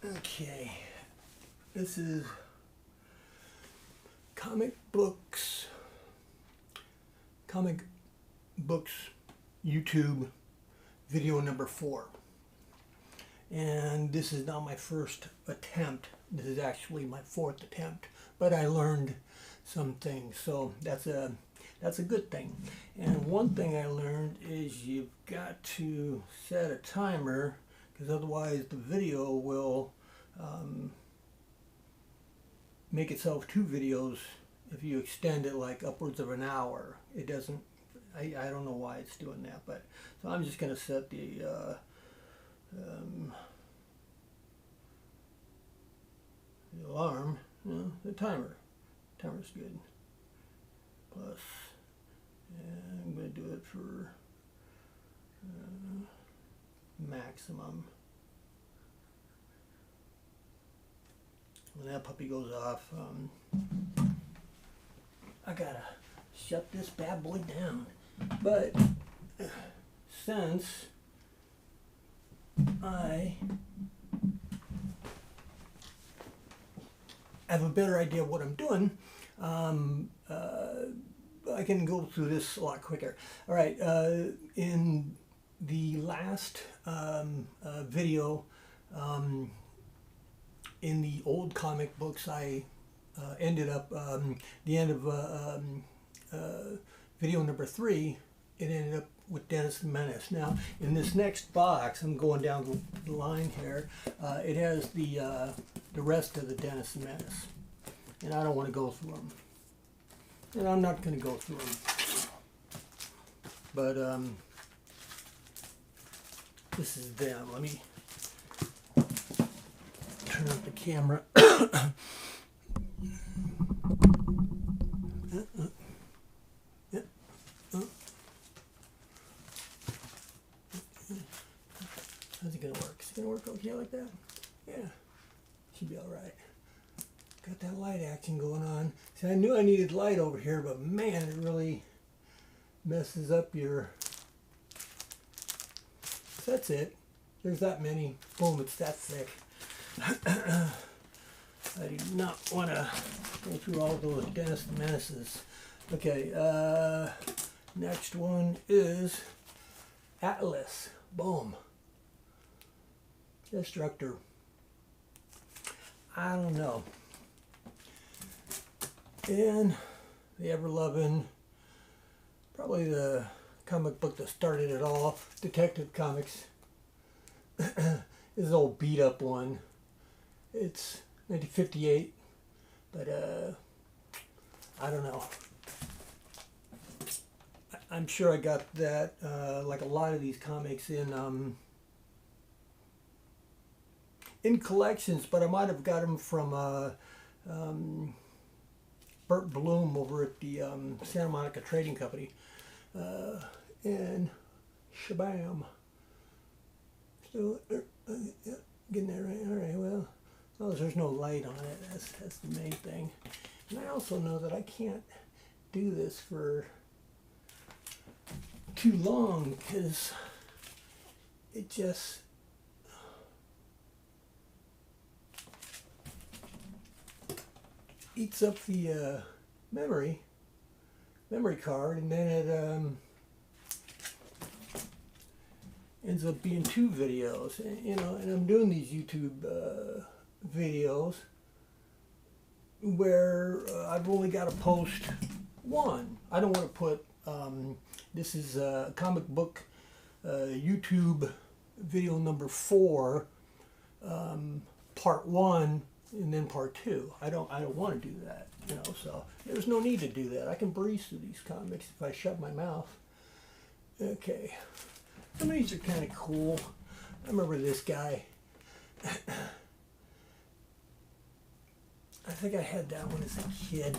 Okay, this is comic books YouTube video number 4, and this is not my first attempt. This is actually my 4th attempt, but I learned some things, so that's a good thing. And one thing I learned is you've got to set a timer, because otherwise the video will make itself 2 videos if you extend it like upwards of an hour. It doesn't, I don't know why it's doing that, but so I'm just going to set the alarm, the timer. Timer's good. Plus, and I'm going to do it for maximum. When that puppy goes off, I gotta shut this bad boy down. But since I have a better idea of what I'm doing, I can go through this a lot quicker. All right, in the last video, in the old comic books, I ended up, the end of video number 3, it ended up with Dennis the Menace. Now, in this next box, I'm going down the line here, it has the rest of the Dennis the Menace. And I don't want to go through them. And I'm not going to go through them. But this is them. Let me turn up the camera. How's it going to work? Is it going to work okay like that? Yeah, should be all right. Got that light action going on. See, I knew I needed light over here, but man, it really messes up your... So that's it. There's that many. Boom, it's that thick. I do not want to go through all those Dennis the Menaces. Okay, next one is Atlas. Boom. Destructor. I don't know. And the ever-loving, probably the comic book that started it all, Detective Comics. This is an old beat-up one. It's 1958, but I don't know. I'm sure I got that, like a lot of these comics, in collections, but I might have got them from Bert Bloom over at the Santa Monica Trading Company. And shabam. Still, getting that right. All right, well, as long as there's no light on it, that's the main thing. And I also know that I can't do this for too long, because it just... eats up the memory card, and then it ends up being 2 videos. And, you know, and I'm doing these YouTube videos where I've only got to post 1. I don't want to put this is comic book YouTube video number 4, part 1, and then part 2. I don't want to do that, you know, so there's no need to do that. I can breeze through these comics if I shut my mouth. Okay, some of these are kind of cool. I remember this guy. I think I had that one as a kid.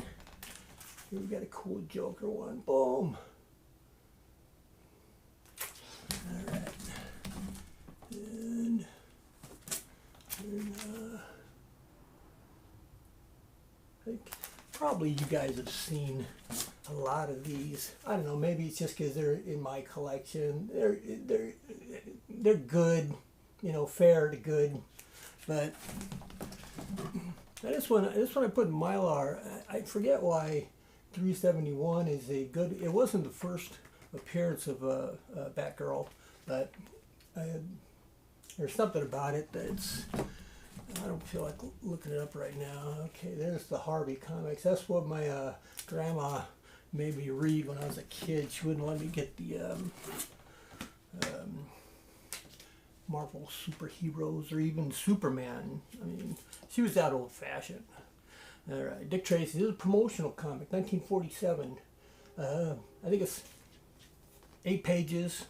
Here we got a cool Joker one. Boom. All right. And I think probably you guys have seen a lot of these. I don't know, maybe it's just because they're in my collection. They're good, you know, fair to good. But this one I put in Mylar. I forget why 371 is a good. It wasn't the first appearance of Batgirl, but there's something about it that's. I don't feel like looking it up right now. Okay, there's the Harvey comics. That's what my grandma made me read when I was a kid. She wouldn't let me get the Marvel superheroes or even Superman. I mean, she was that old-fashioned. All right, Dick Tracy. This is a promotional comic, 1947. I think it's 8 pages,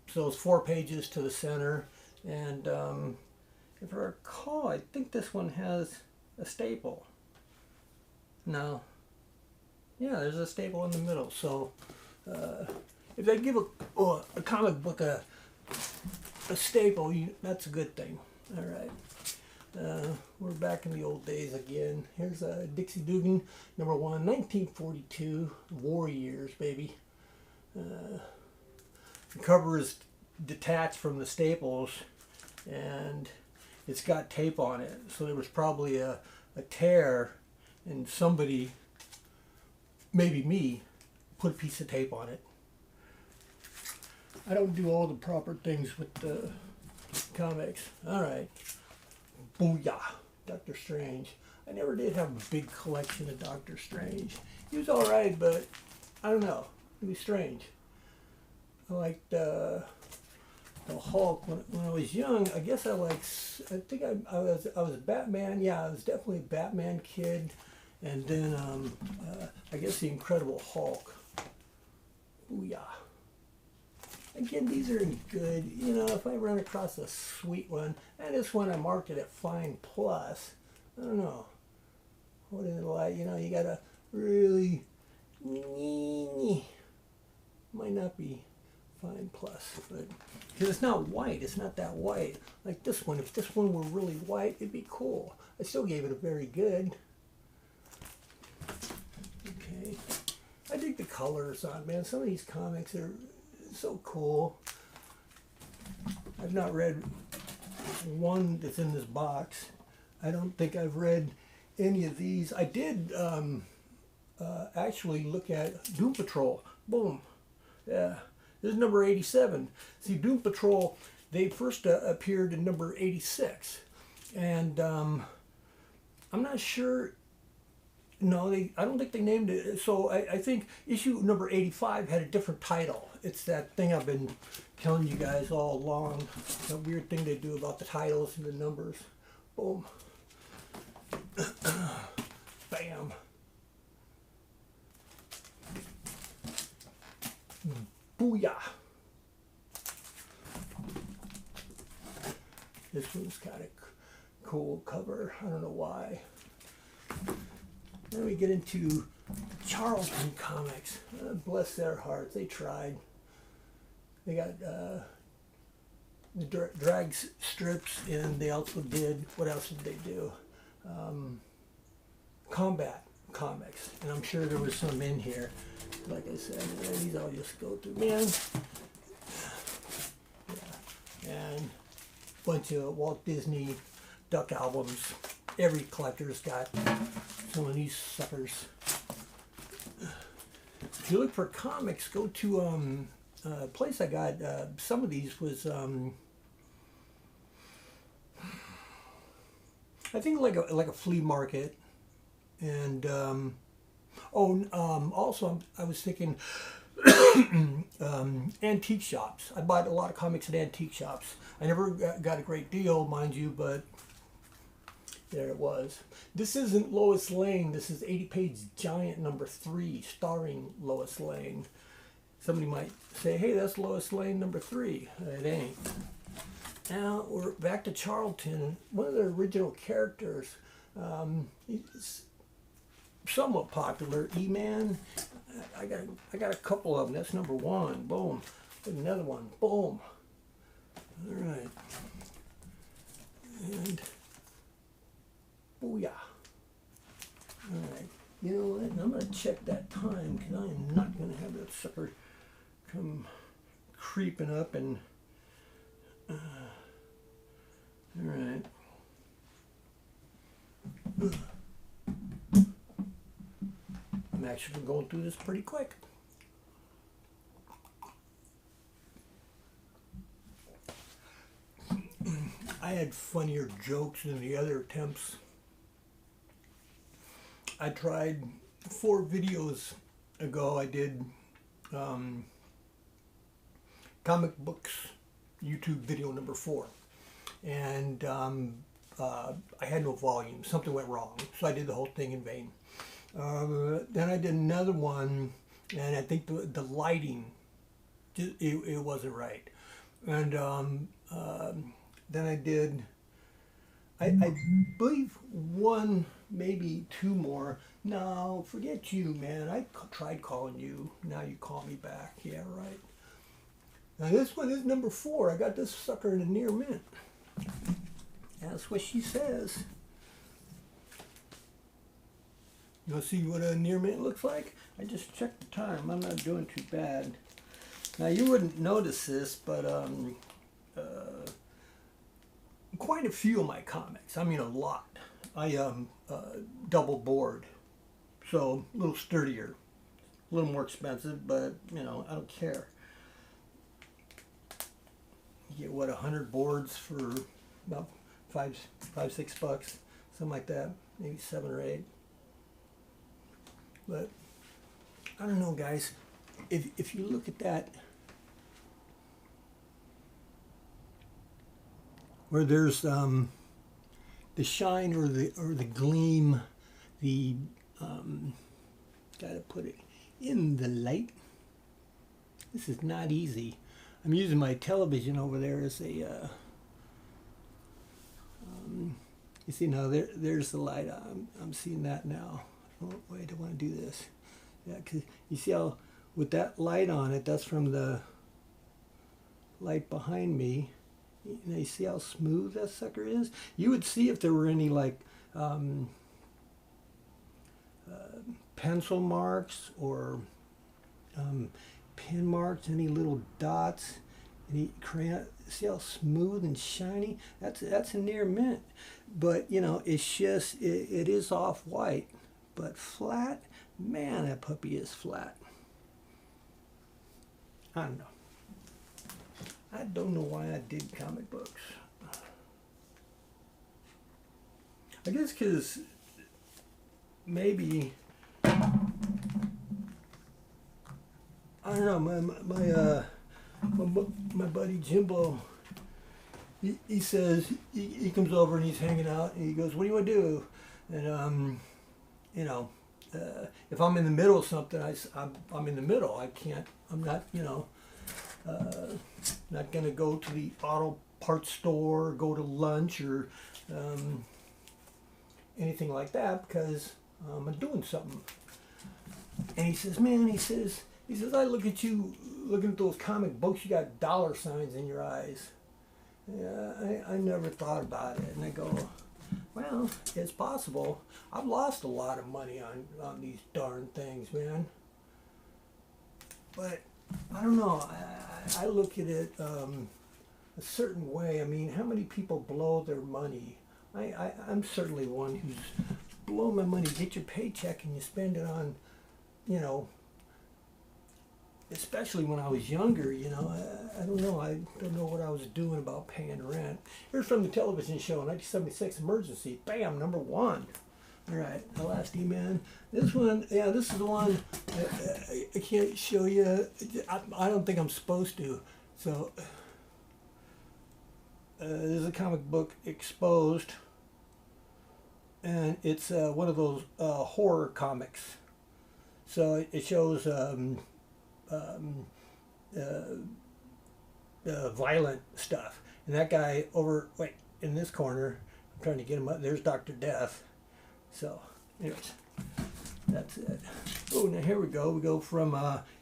so it's 4 pages to the center. And if I recall, I think this one has a staple. No. Yeah, there's a staple in the middle. So if they give a comic book a staple, that's a good thing. All right. We're back in the old days again. Here's Dixie Dugan, #1, 1942, war years, baby. The cover is detached from the staples, and it's got tape on it. So there was probably a tear, and somebody, maybe me, put a piece of tape on it. I don't do all the proper things with the comics. All right. Booyah. Dr. Strange. I never did have a big collection of Dr. Strange. He was all right, but I don't know. He was strange. I liked the Hulk when I was young. I guess I think I was Batman. Yeah, I was definitely a Batman kid. And then I guess the Incredible Hulk. Booyah. Again, these are good. You know, if I run across a sweet one, and this one I marked it at Fine Plus. I don't know. What is it like? You know, you gotta really might not be Fine Plus, but because it's not white, it's not that white. Like this one, if this one were really white, it'd be cool. I still gave it a very good. Okay, I dig the colors on, man. Some of these comics are so cool. I've not read one that's in this box. I don't think I've read any of these. I did actually look at Doom Patrol. Boom. Yeah. This is number 87. See, Doom Patrol, they first appeared in number 86. And I'm not sure. No, I don't think they named it. So I think issue number 85 had a different title. It's that thing I've been telling you guys all along. That weird thing they do about the titles and the numbers. Boom. Bam. Booyah. This one's kind of cool cover. I don't know why. Then we get into Charlton Comics. Bless their hearts. They tried. They got the drag strips, and they also did, what else did they do? Combat Comics. And I'm sure there was some in here. Like I said, these I'll just go through. Man. Yeah. And a bunch of Walt Disney Duck albums. Every collector's got some of these suckers. If you look for comics, go to a place I got. Some of these was I think like a flea market, and also I was thinking antique shops. I bought a lot of comics at antique shops. I never got a great deal, mind you, but there it was. This isn't Lois Lane. This is 80-page giant #3, starring Lois Lane. Somebody might say, hey, that's Lois Lane #3. It ain't. Now we're back to Charlton. One of the original characters. He's somewhat popular. E-Man. I got a couple of them. That's #1. Boom. Another one. Boom. All right. And booyah. All right. You know what? I'm going to check that time, because I am not going to have that sucker come creeping up and... all right. I'm actually going through this pretty quick. I had funnier jokes than the other attempts. I tried 4 videos ago. I did comic books YouTube video number 4, and I had no volume. Something went wrong, so I did the whole thing in vain. Then I did another one, and I think the lighting, it wasn't right. And then I did, I believe 1, maybe 2 more. No, forget you, man. I tried calling you. Now you call me back. Yeah, right. Now this one is number 4. I got this sucker in a near mint. That's what she says. You want to see what a near mint looks like? I just checked the time. I'm not doing too bad. Now you wouldn't notice this, but quite a few of my comics, I mean a lot, I double board, so a little sturdier, a little more expensive, but you know, I don't care. You get what, 100 boards for about $5, $6, something like that, maybe 7 or 8. But I don't know, guys. If you look at that, where there's the shine or the gleam, the gotta put it in the light. This is not easy. I'm using my television over there as a you see now there's the light. I'm seeing that now. Oh wait, I want to do this. Yeah, because you see how with that light on it, that's from the light behind me. You see how smooth that sucker is? You would see if there were any like pencil marks or pin marks, any little dots, any crayon. See how smooth and shiny? That's a near mint. But you know, it's just it is off white, but flat. Man, that puppy is flat. I don't know. I don't know why I did comic books. I guess because maybe, I don't know, my buddy Jimbo, he says, he comes over and he's hanging out and he goes, what do you want to do? And you know, if I'm in the middle of something, I'm in the middle. I'm not, you know, not going to go to the auto parts store or go to lunch or anything like that because I'm doing something. And he says, man, he says, I look at you looking at those comic books, you got dollar signs in your eyes. Yeah, I never thought about it. And I go, well, it's possible. I've lost a lot of money on these darn things, man. But I don't know. I look at it a certain way. I mean, how many people blow their money? I'm certainly one who's blow my money. Get your paycheck and you spend it on, you know, especially when I was younger, you know, I don't know. I don't know what I was doing about paying rent. Here's from the television show, 1976 Emergency. Bam, number 1. All right, the last E-Man. This one, yeah, this is the one I can't show you. I don't think I'm supposed to. So, there's a comic book Exposed, and it's one of those horror comics. So it shows violent stuff. And that guy over, wait, in this corner, I'm trying to get him up. There's Dr. Death. So, anyways, that's it. Oh, now here we go. We go from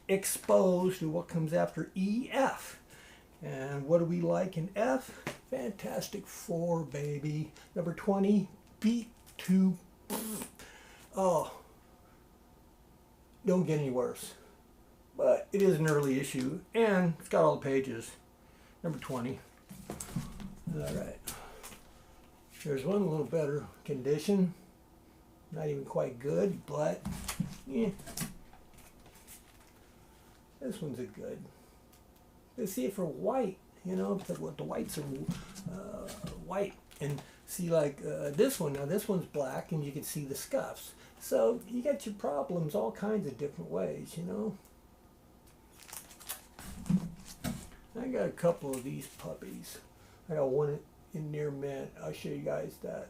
Exposed to what comes after EF. And what do we like in F? Fantastic Four, baby. Number 20, Beat to... Oh, don't get any worse. But it is an early issue, and it's got all the pages. Number 20. All right. There's one a little better condition. Not even quite good, but yeah. This one's a good. Let's see it for white, you know, because the whites are white. And see, like this one, now this one's black, and you can see the scuffs. So you got your problems all kinds of different ways, you know. I got a couple of these puppies. I got one in near mint. I'll show you guys that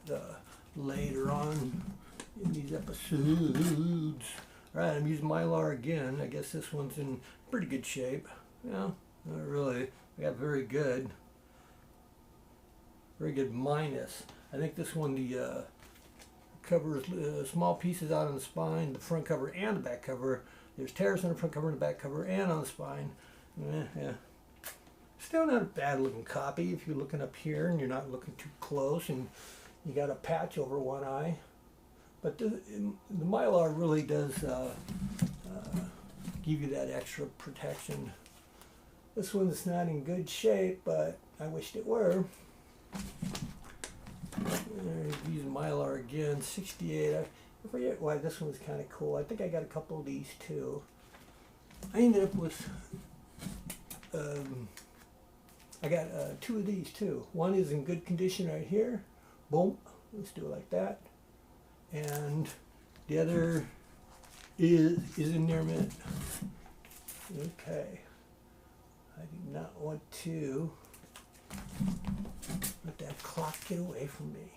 later on in these episodes. Alright, I'm using Mylar again. I guess this one's in pretty good shape. Yeah, not really. I got very good minus. I think this one, the cover is small pieces out on the spine, the front cover and the back cover. There's tears on the front cover and the back cover and on the spine. Yeah. Still not a bad looking copy if you're looking up here and you're not looking too close and you got a patch over one eye. But the Mylar really does give you that extra protection. This one's not in good shape, but I wished it were. Using Mylar again, 68. I forget why this one's kind of cool. I think I got a couple of these too. I ended up with, I got two of these too. One is in good condition right here. Boom. Let's do it like that. And the other is in near mint. Okay. I do not want to let that clock get away from me.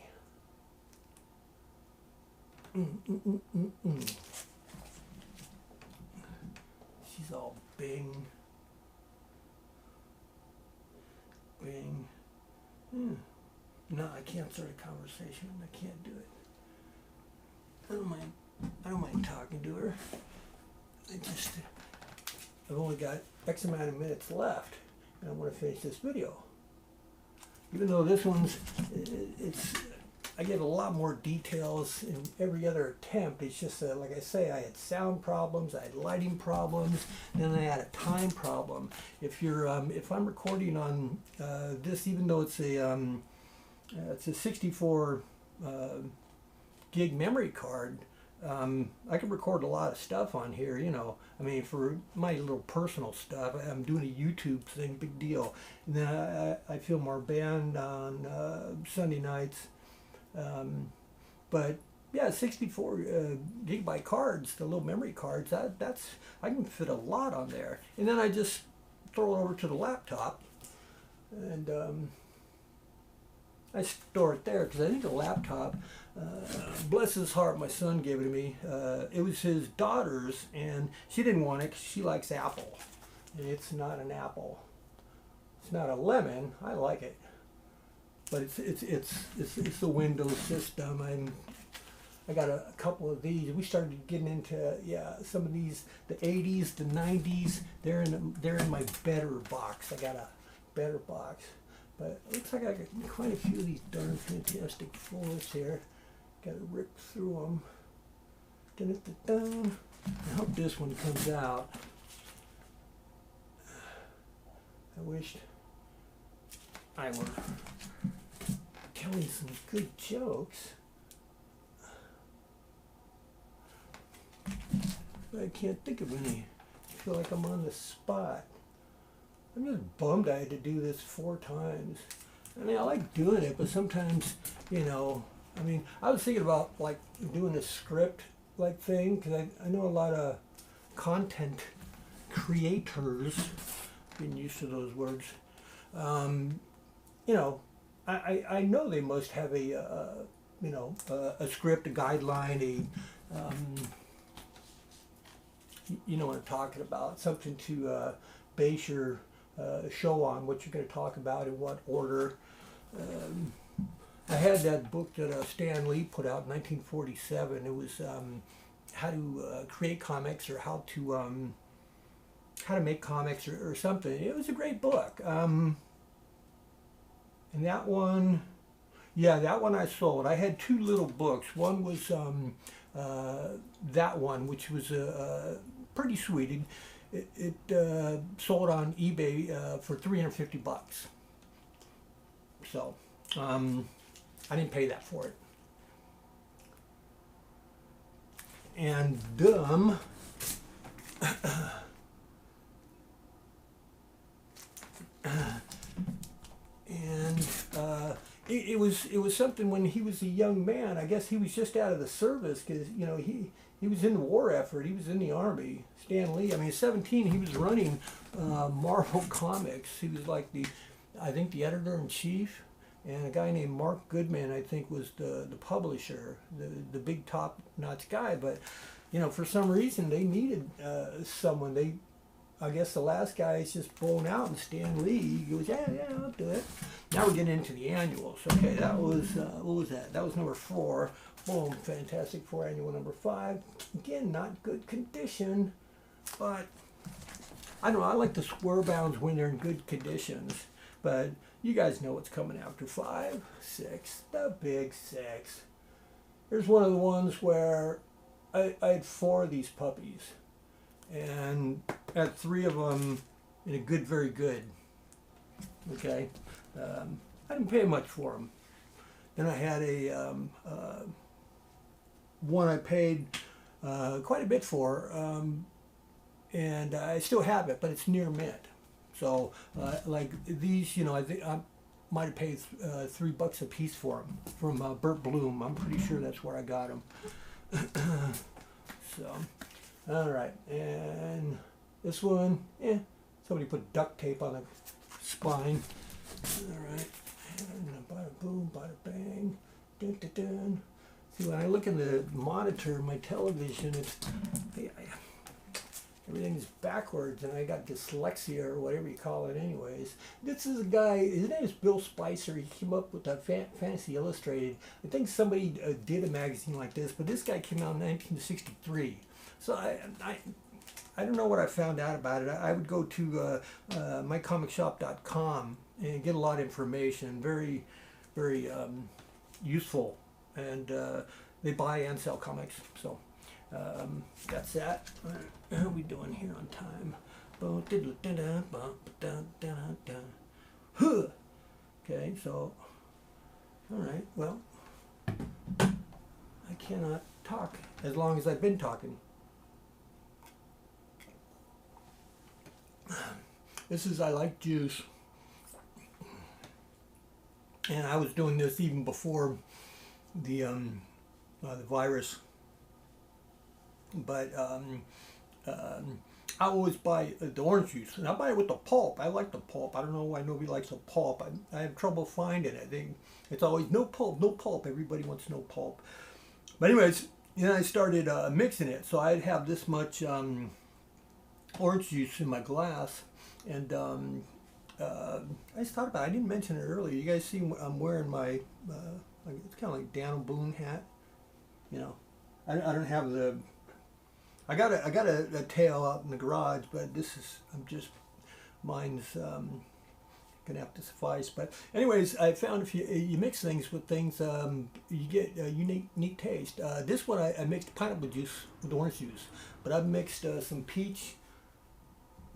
She's all bing. Bing. No, I can't start a conversation. I can't do it. I don't mind talking to her. I've only got X amount of minutes left, and I want to finish this video. Even though this one's, I get a lot more details in every other attempt. It's just, like I say, I had sound problems, I had lighting problems, then I had a time problem. If I'm recording on this, even though it's a 64 gig memory card, I can record a lot of stuff on here, you know. I mean, for my little personal stuff, I'm doing a YouTube thing, big deal. And then I film our band on Sunday nights. But yeah, 64 gigabyte cards, the little memory cards, that's I can fit a lot on there. And then I just throw it over to the laptop, and I store it there because I think the laptop, bless his heart, my son gave it to me. It was his daughter's, and she didn't want it because she likes apple, and it's not an apple. It's not a lemon. I like it, but it's the Windows system. I got a couple of these. We started getting into some of these, the 80s, the 90s. They're in my better box. I got a better box. But it looks like I got quite a few of these darn fantastic fours here. Got to rip through them. Dun-dun-dun-dun. I hope this one comes out. I wished I were telling some good jokes. But I can't think of any. I feel like I'm on the spot. I'm just bummed I had to do this 4 times. I mean, I like doing it, but sometimes, you know, I mean, I was thinking about like doing a script like thing, because I know a lot of content creators, been used to those words, you know, I know they must have a, you know, a script, a guideline, you know what I'm talking about, something to base your show on, what you're going to talk about in what order. I had that book that Stan Lee put out in 1947. It was how to create comics, or how to make comics, or something. It was a great book. And that one, yeah, that one I sold. I had 2 little books. One was that one, which was pretty sweet. It sold on eBay for $350. So I didn't pay that for it. and it was something when he was a young man. I guess he was just out of the service because he was in the war effort. He was in the Army. Stan Lee. I mean, 17. He was running Marvel Comics. He was like I think the editor-in-chief, and a guy named Mark Goodman, I think, was the publisher, the big top-notch guy. But for some reason they needed someone. I guess the last guy is just blown out, and Stan Lee goes, yeah, I'll do it. Now we're getting into the annuals. Okay, that was, what was that? That was number 4. Boom, Fantastic Four annual number 5. Again, not good condition, but I don't know. I like the square bounds when they're in good conditions, but you guys know what's coming after 5, 6, the big 6. Here's one of the ones where I had 4 of these puppies, and had 3 of them in a good, very good. Okay, I didn't pay much for them. Then I had one I paid quite a bit for, and I still have it, but it's near mint. So like these, I think I might have paid $3 a piece for them from Burt Bloom. I'm pretty sure that's where I got them. So. All right, and this one, somebody put duct tape on the spine. All right, and bada boom, bada bang, dun, dun, dun. See, when I look in the monitor, my television, everything's backwards, and I got dyslexia or whatever you call it anyways. This is a guy, his name is Bill Spicer. He came up with Fantasy Illustrated. I think somebody did a magazine like this, but this guy came out in 1963. So I don't know what I found out about it. I would go to mycomicshop.com and get a lot of information. Very, very useful. And they buy and sell comics. So that's that. How are we doing here on time? Okay, so, all right, well, I cannot talk as long as I've been talking. This is I Like Juice, and I was doing this even before the virus. But I always buy the orange juice, and I buy it with the pulp. I like the pulp. I don't know why nobody likes the pulp. I have trouble finding it. It's always no pulp, no pulp. Everybody wants no pulp. But anyways, I started mixing it, so I'd have this much orange juice in my glass, and I just thought about it. I didn't mention it earlier. You guys see I'm wearing my it's kind of like Dan Boone hat. I don't have the. I got a tail out in the garage, but mine's gonna have to suffice. But anyways, I found if you mix things with things, you get a unique taste. This one I mixed pineapple juice with orange juice, but I've mixed some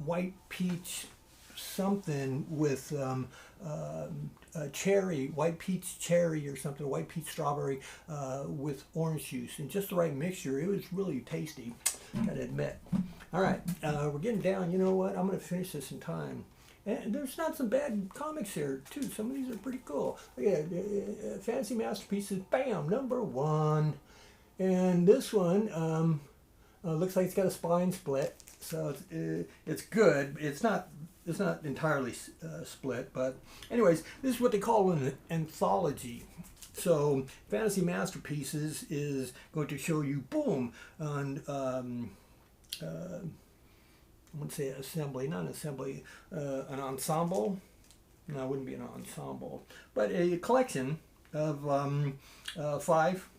white peach something with cherry, white peach cherry or something, white peach strawberry with orange juice, and just the right mixture. It was really tasty, gotta admit. All right, we're getting down. You know what? I'm gonna finish this in time. And there's not some bad comics here too. Some of these are pretty cool. Yeah, Fantasy Masterpieces, bam, number 1. And this one looks like it's got a spine split, so it's good. It's not entirely split, but anyways, this is what they call an anthology. So Fantasy Masterpieces is going to show you, boom, on I wouldn't say assembly, not an assembly, an ensemble. No, it wouldn't be an ensemble, but a collection of 5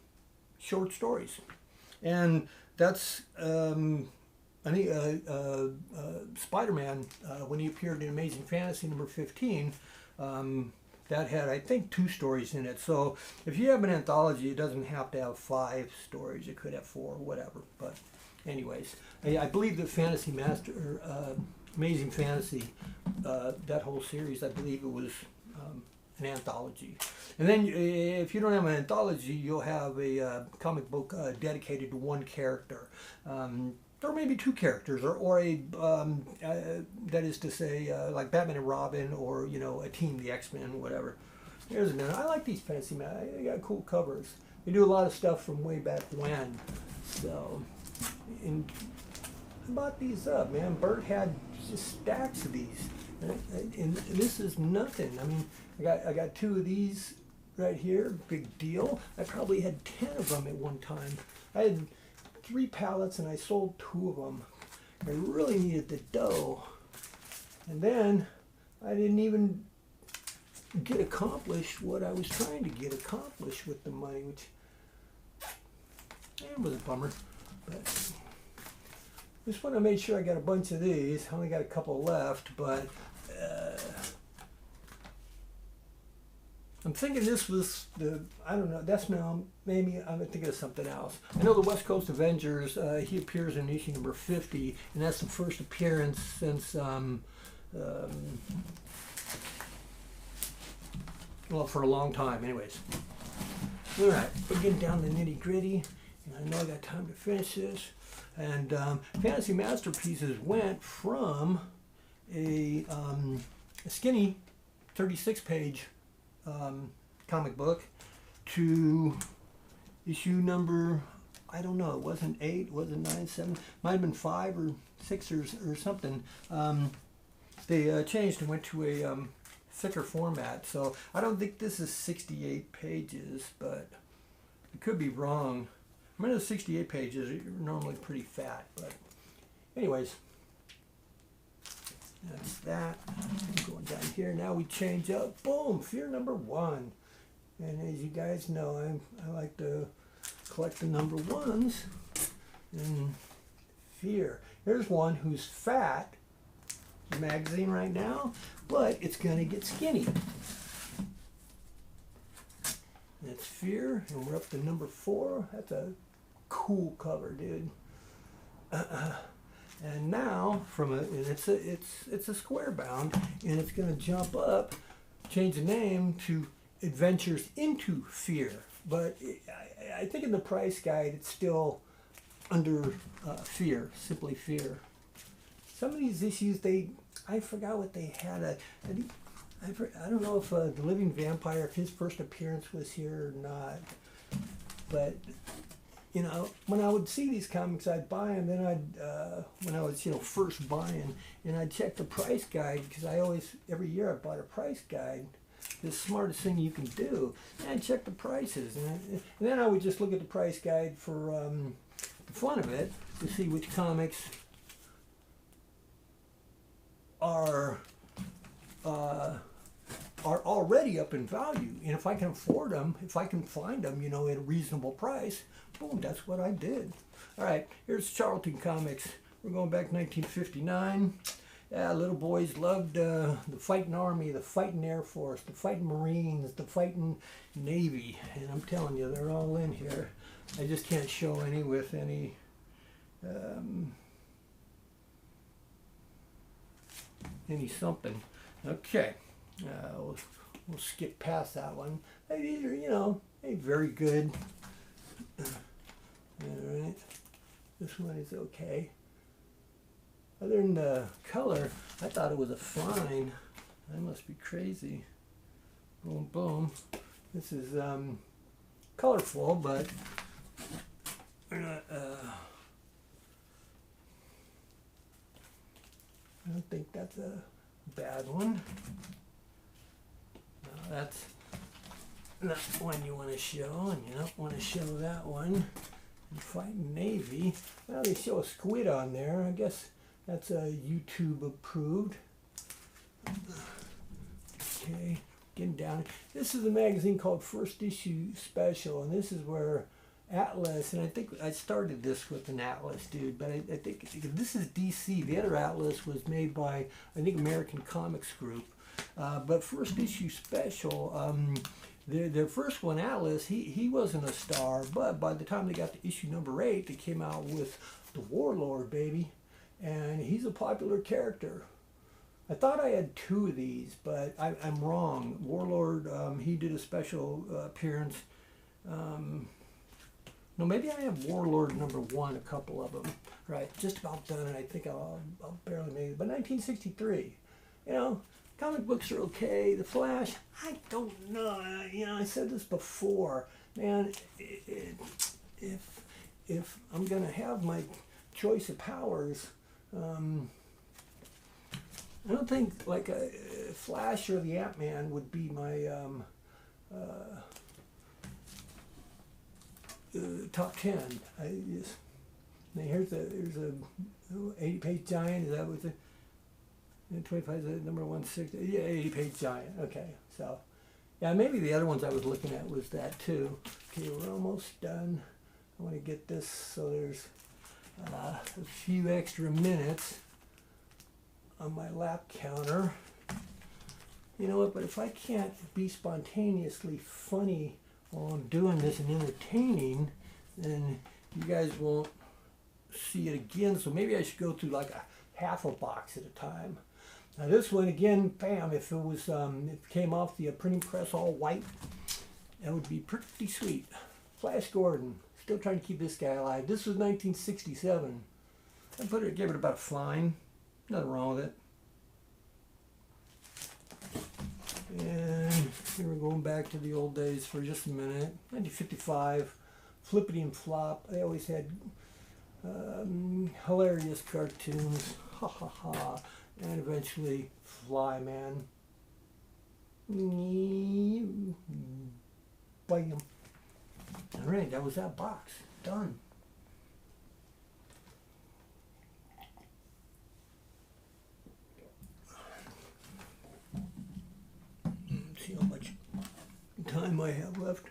short stories, and that's I think Spider-Man, when he appeared in Amazing Fantasy number 15, that had, I think, 2 stories in it. So if you have an anthology, it doesn't have to have 5 stories. It could have 4, whatever. But anyways, I believe the Amazing Fantasy, that whole series, I believe it was an anthology. And then if you don't have an anthology, you'll have a comic book dedicated to one character. Or maybe two characters, or a, that is to say, like Batman and Robin, or, you know, a team, the X-Men, whatever. Here's another. I like these fancy, man. They got cool covers. They do a lot of stuff from way back when. So, and I bought these up, man. Bert had just stacks of these. And this is nothing. I mean, I got two of these right here. Big deal. I probably had 10 of them at one time. I had 3 pallets and I sold 2 of them. I really needed the dough. And then I didn't even get accomplished what I was trying to get accomplished with the money, which was a bummer. But just want to make sure I got a bunch of these. I only got a couple left, but I'm thinking this was the, I don't know, that's now, maybe I'm thinking of something else. I know the West Coast Avengers, he appears in issue number 50, and that's the first appearance since, well, for a long time, anyways. All right, we're getting down to the nitty gritty, and I know I got time to finish this. And Fantasy Masterpieces went from a skinny 36-page comic book to issue number, I don't know, it wasn't 8, wasn't 9, 7, might have been 5 or 6 or something. They changed and went to a thicker format, so I don't think this is 68 pages, but I could be wrong. I mean, the 68 pages are normally pretty fat, but anyways, that's that. Going down here, now we change up. Boom, Fear number 1. And as you guys know, I like to collect the number 1s. And Fear. Here's one who's fat, the magazine right now, but it's going to get skinny. That's Fear, and we're up to number 4. That's a cool cover, dude. And now and it's a square bound, and it's going to jump up, change the name to Adventures into Fear. But I think in the price guide it's still under Fear, simply Fear. Some of these issues, I forgot what they had. I don't know if the Living Vampire, if his first appearance was here or not. But you know, when I would see these comics, I'd buy them. Then when I was, you know, first buying, and I'd check the price guide, because every year I bought a price guide. The smartest thing you can do. And I'd check the prices, and then I would just look at the price guide for the fun of it, to see which comics are already up in value, and if I can afford them, if I can find them, you know, at a reasonable price, boom, that's what I did. All right, here's Charlton Comics. We're going back to 1959. Yeah, little boys loved the fighting Army, the fighting Air Force, the fighting Marines, the fighting Navy, and I'm telling you, they're all in here. I just can't show any with any something. Okay. We'll skip past that one. These are, you know, very good. All right, this one is okay. Other than the color, I thought it was a fine. I must be crazy. Boom, boom. This is colorful, but I don't think that's a bad one. That's not one you want to show, and you don't want to show that one. And Fighting Navy. Well, they show a squid on there. I guess that's YouTube approved. Okay, getting down. This is a magazine called First Issue Special, and this is where Atlas, and I think I started this with an Atlas, dude, but I think this is DC. The other Atlas was made by, I think, American Comics Group. But First Issue Special, their first one, Atlas, he wasn't a star, but by the time they got to issue number 8, they came out with the Warlord, baby, and he's a popular character. I thought I had two of these, but I'm wrong. Warlord, he did a special appearance. Um, no, maybe I have Warlord #1, a couple of them. Right, just about done, and I think I'll barely make it. But 1963, you know, comic books are okay. The Flash, I don't know. I said this before, man. If I'm gonna have my choice of powers, I don't think like a Flash or the Ant-Man would be my top 10. Now here's a 80-page giant. Is that what the 25 is the number 160? Yeah, 80-page giant. Okay, so yeah, maybe the other ones I was looking at was that too. Okay, we're almost done. I want to get this so there's a few extra minutes on my lap counter. You know what? But if I can't be spontaneously funny while I'm doing this and entertaining, then you guys won't see it again. So maybe I should go through like a half a box at a time. Now this one again, bam! If it was, if it came off the printing press all white, that would be pretty sweet. Flash Gordon, still trying to keep this guy alive. This was 1967. I gave it about a fine. Nothing wrong with it. And here we're going back to the old days for just a minute. 1955, Flippity and Flop. They always had hilarious cartoons. Ha ha ha. And eventually Flyman. Bam. Alright, that was that box. Done. See how much time I have left.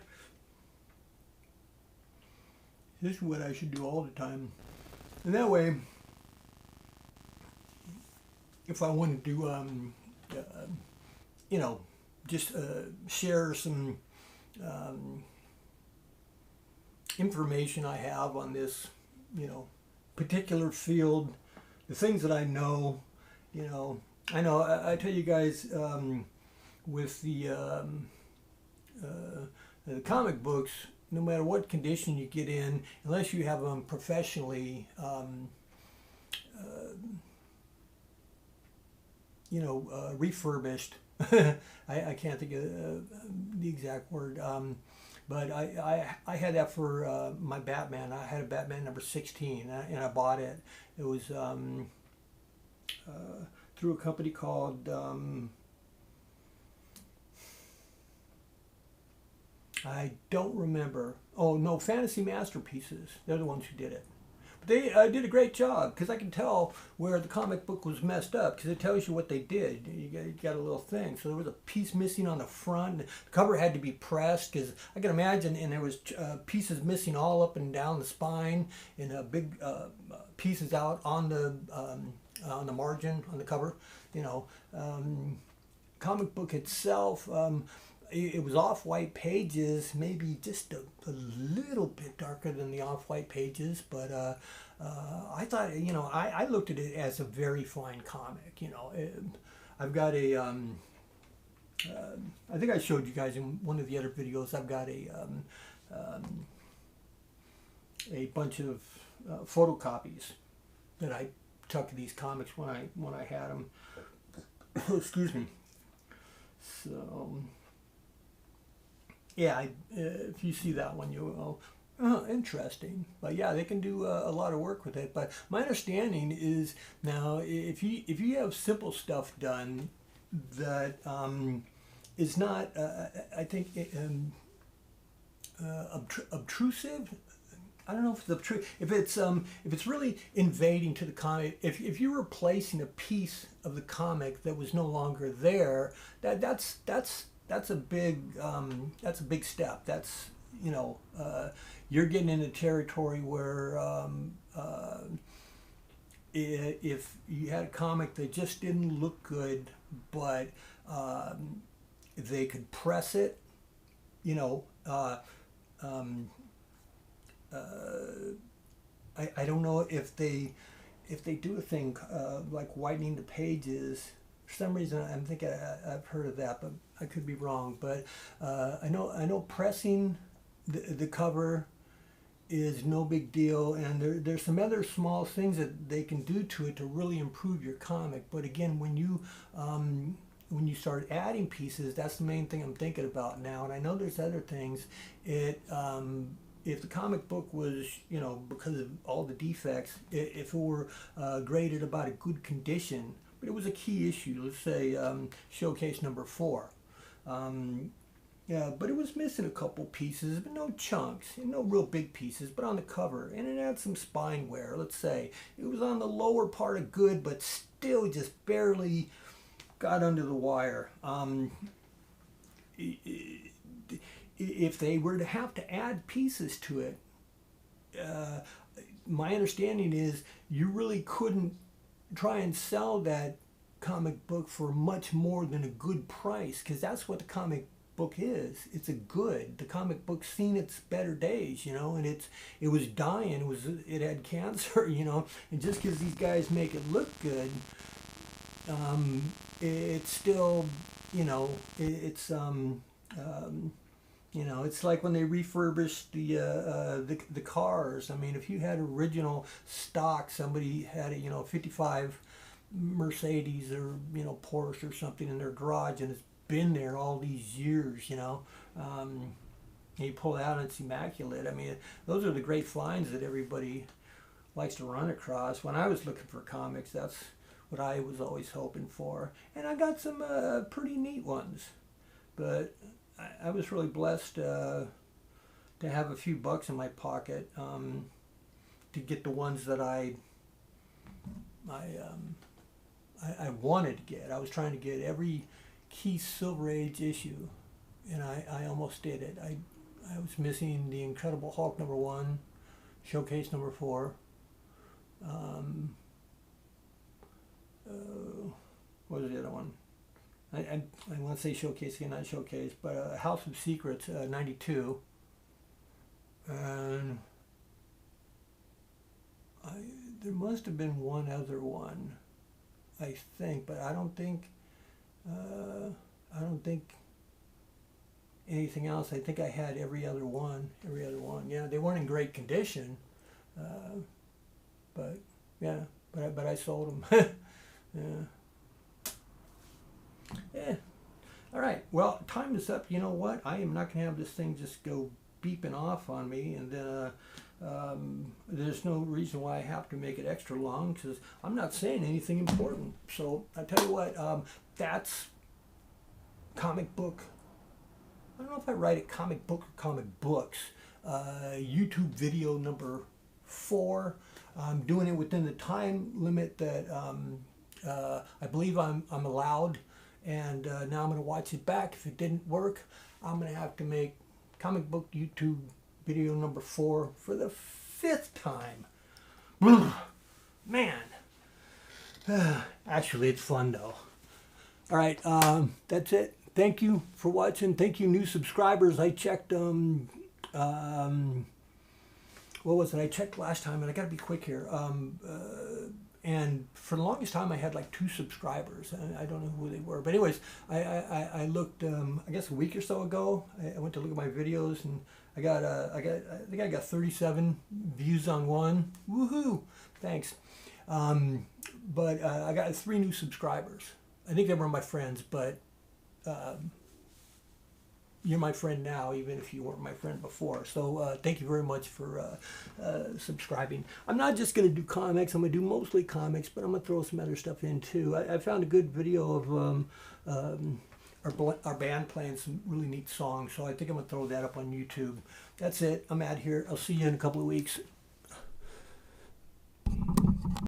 This is what I should do all the time. And that way, if I want to do, you know, just share some information I have on this, you know, particular field, the things that I know, you know. I tell you guys, with the comic books, no matter what condition you get in, unless you have them professionally, you know, refurbished. I can't think of the exact word, but I had that for my Batman. I had a Batman #16, and I bought it. It was through a company called I don't remember. Oh no, Fantasy Masterpieces. They're the ones who did it. But they did a great job, because I can tell where the comic book was messed up, because it tells you what they did. You got a little thing. So there was a piece missing on the front. The cover had to be pressed, because I can imagine, and there was pieces missing all up and down the spine, and big pieces out on the margin on the cover. You know, comic book itself. It was off-white pages, maybe just a little bit darker than the off-white pages, but I thought, you know, I looked at it as a very fine comic. You know, I've got a, I think I showed you guys in one of the other videos, I've got a bunch of photocopies that I took of these comics when I had them. Excuse me. So. Yeah, if you see that one, you will. Oh, interesting. But yeah, they can do a lot of work with it. But my understanding is now, if you have simple stuff done that is not, I think, obtrusive. I don't know if it's obtrusive. If it's really invading to the comic. If you're replacing a piece of the comic that was no longer there, that's a big step. That's, you know, you're getting into territory where if you had a comic that just didn't look good, but they could press it, you know, I don't know if they do a thing like whitening the pages, For some reason, I'm thinking I've heard of that, but I could be wrong. But I know pressing the cover is no big deal, and there's some other small things that they can do to it to really improve your comic. But again, when you start adding pieces, that's the main thing I'm thinking about now. And I know there's other things. If the comic book was, you know, because of all the defects, if it were graded about a good condition, but it was a key issue, let's say showcase number 4. Yeah, but it was missing a couple pieces, but no chunks, no real big pieces, but on the cover. And it had some spine wear, let's say. It was on the lower part of good, but still just barely got under the wire. If they were to have to add pieces to it, my understanding is you really couldn't try and sell that comic book for much more than a good price, because that's what the comic book is. It's a good. The comic book's seen its better days, you know, and it was dying. It had cancer, you know, and just because these guys make it look good, it's still, you know, it's you know, it's like when they refurbished the cars. I mean, if you had original stock, somebody had a, you know, 55 Mercedes or, you know, Porsche or something in their garage, and it's been there all these years, you know. You pull it out and it's immaculate. I mean, those are the great finds that everybody likes to run across. When I was looking for comics, that's what I was always hoping for. And I got some pretty neat ones. But I was really blessed to have a few bucks in my pocket to get the ones that I wanted to get. I was trying to get every key Silver Age issue, and I almost did it. I was missing the Incredible Hulk #1, Showcase #4. What was the other one? I want to say Showcase again, not Showcase, but House of Secrets '92, and there must have been one other one, I think, but I don't think anything else. I think I had every other one. Yeah, they weren't in great condition, but yeah, but I sold them. Yeah. Yeah. All right. Well, time is up. You know what? I am not going to have this thing just go beeping off on me, and there's no reason why I have to make it extra long, because I'm not saying anything important. So I tell you what, that's comic book. I don't know if I write it comic book or comic books. YouTube video number 4. I'm doing it within the time limit that I believe I'm allowed. And now I'm going to watch it back. If it didn't work, I'm going to have to make comic book YouTube video number 4 for the 5th time. Man. Actually, it's fun though. All right, that's it. Thank you for watching. Thank you, new subscribers. I checked, what was it? I checked last time, and I got to be quick here. And for the longest time, I had like 2 subscribers. I don't know who they were. But anyways, I looked, I guess a week or so ago, I went to look at my videos, and I think I got 37 views on one. Woohoo! Thanks. But I got 3 new subscribers. I think they were my friends, but you're my friend now, even if you weren't my friend before. So thank you very much for subscribing. I'm not just going to do comics. I'm going to do mostly comics, but I'm going to throw some other stuff in too. I found a good video of our band playing some really neat songs, so I think I'm going to throw that up on YouTube. That's it. I'm out here. I'll see you in a couple of weeks.